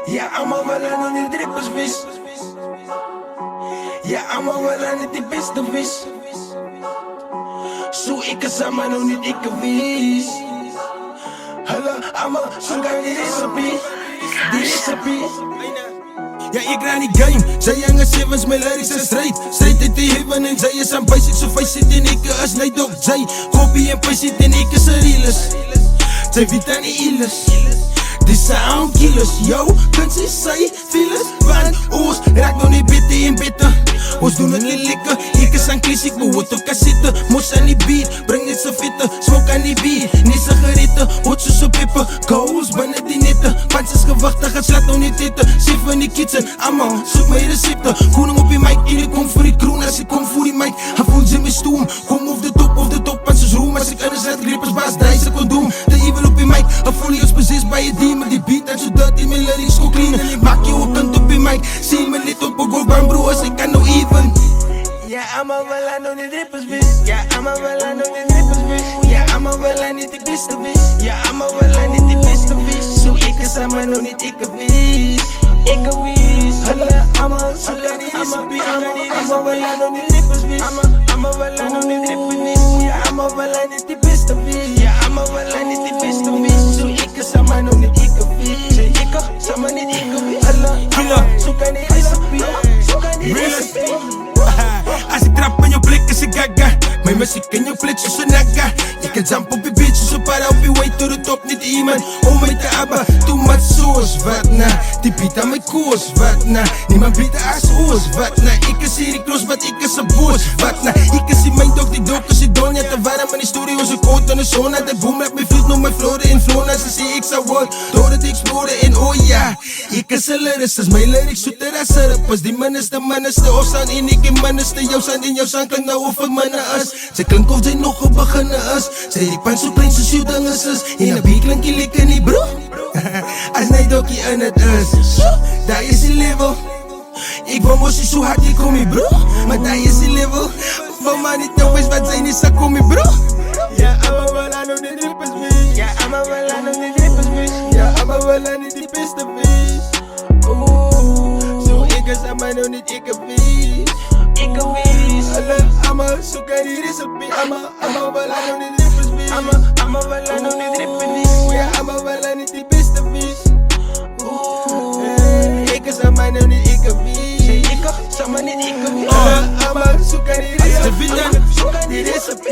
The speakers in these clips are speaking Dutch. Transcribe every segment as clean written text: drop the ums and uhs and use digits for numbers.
Ja, allemaal wel aan die drippers vis. Ja, allemaal wel aan die beste vis. Zo ik er samen nog niet ik wis. Hallo, allemaal zo kan die recipe. Die recipe. Ja, ik raak die game. Zij hangen sevens, mijn lyrics zijn strijd. Strijd in de heaven en zij is aan basic. Zo vijf zit in ik als night dog. Zij copy en paste zit in ik is een realers. Zij weet aan die illers. Dit zijn killers, yo, kunst is zij, feelers. Want ons raakt nog niet bitter in bitter. Ons doen het niet likken, ik is aan kies, ik moet op zitten. Mos aan die beat, breng dit zo fitte. Smoke aan die beat, niet zo geritten. Hoort zo zo pippen, goals, binnen die nitten. Pantsers gewachten, gaat slaat nog niet zitten. Zeven die kitchen, allemaal, zoek mijn recepten. Koning op je mic, ik kom voor die kroon. Als ik kom voor die mic, hij voelt ze me stoem. Kom op de top, pantsers roem. Als ik anders uit grippers baas, draai ze condoom. De evil op je mic, hij voel je als precies bij je demon. Die beat dat zodat in mijn lyrics kon cleanen. Maak je ook kant op je mic, zie me niet op een go bro als ik kan nou even. Ja, allemaal wel aan die drippers vis. Ja, allemaal wel aan die drippers vis. Ja, allemaal wel aan die beste vis. Ja, allemaal wel aan die beste vis. Zo ik is samen nog niet ik wis. Ik wis. Hallo, allemaal zo kan die recipe. Allemaal wel aan die drippers vis. Allemaal wel aan die drippers vis. Ja, allemaal wel aan die beste vis. Ja, allemaal wel aan die beste vis. Zo ik is samen nog niet ik wis. Ik samen niet ik wis. Hallo, zo kan die recipe. Zo kan die recipe. Als ik trap in je blik is ik gaga. Mijn muziek in je blik zoals een naga. Je kan jump op je beach zo para op je way to the top. Niet iemand om mij te abba. Too much sauce, wat na. Die beat aan mijn koers, wat na. Niemand biedt als oors, wat na. Ik is hier ik los, wat ik is een boos, wat na. Ik is in mijn dog, die dog is in Donja. Te warm in de studio, ze koot aan de zon. De boom met mijn vloed, nog mijn vloeden in Flona. Ze zie ik zou worden, door het exploren in oh ja. Ik is een lyricist, mijn lyrics zoeter als syrup. Als die man is de of zijn in ik in man is de jou zijn in jouw zang klinkt nou of ik mannen is. Ze klinkt of zij nog op beginnen is. Zij die pan zo klein zoals jou dinges is. In een beat klink je lekker niet bro. Als nee dokkie in het is. Daar is die level. Ik wil moest je zo hard ik kom je bro. Maar daar is die level. Van maar niet nou is wat zij niet zag kom je bro. Ja, allemaal wel aan die drippers vis. Ja, allemaal wel aan die drippers vis. Ja, allemaal wel aan die beste vis. Zo ik is aan mij nog niet ik wis. Ik wis. Allemaal zo kan die recipe. Allemaal wel aan die drippers vis. Allemaal wel aan die drippers vis. Ja, allemaal wel aan die beste vis. Ik is aan mij nog niet ik wis. Ik samen niet ik wis. Allemaal zo kan die recipe. Zo kan die recipe.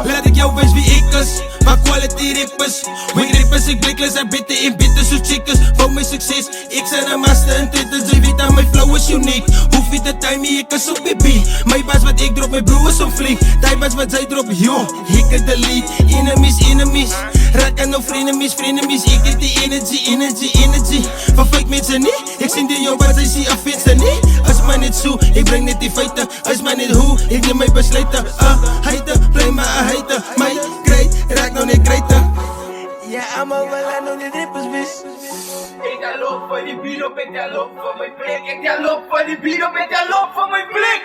Laat ik jou weten wie ik is. Maar quality rippers. Wing rippers, ik blikless en bitter in bitter zo chickens. Voor mijn succes, ik zijn een master en Twitter. Ze weet aan mijn flow is uniek. Hoef je de time, ik is op je beat. Mijn baas wat ik drop, mijn broer is zo flink. Tijd wat zij drop, yo, ik het de lead. Enemies. Raak aan nou frenemies. Ik heb die energy. Van fake mensen niet. Ik zie die jongen, wat zij zien afvindt ze niet. Als man niet zo, ik breng net die feiten. Als man niet hoe, ik neem mijn besluiten. Heiten, play maar heiten. Mijn kreet, raak nou niet kreten. Ja, allemaal wel aan die drippers vis. Ik ga lopen voor die bier op, ik ga lopen voor mijn blik. Ik ga lopen voor die bier op, ik ga lopen voor mijn blik.